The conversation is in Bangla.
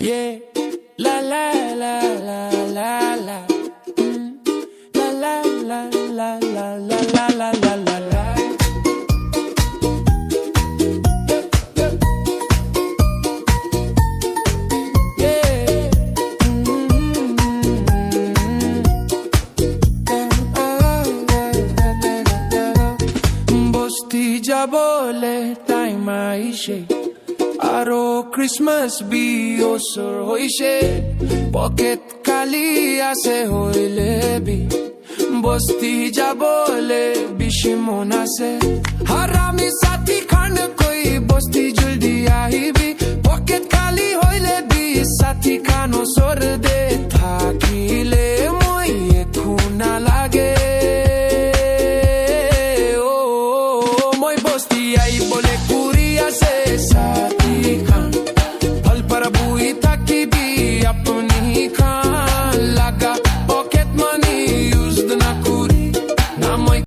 Yeah, la la la la la la. La la la la la la la la la la la. বলে টাইম আইছে আৰু ক্রিসমাস বি ওচৰ হৈছে পকেট খালি আছে হইলে বি বস্তি যাবলে বেছি মন আছে হাৰামি সাথী খান কৈ বস্তি জলদি আহিবি পকেট খালি হইলে বি সাথী খান ওচৰ দে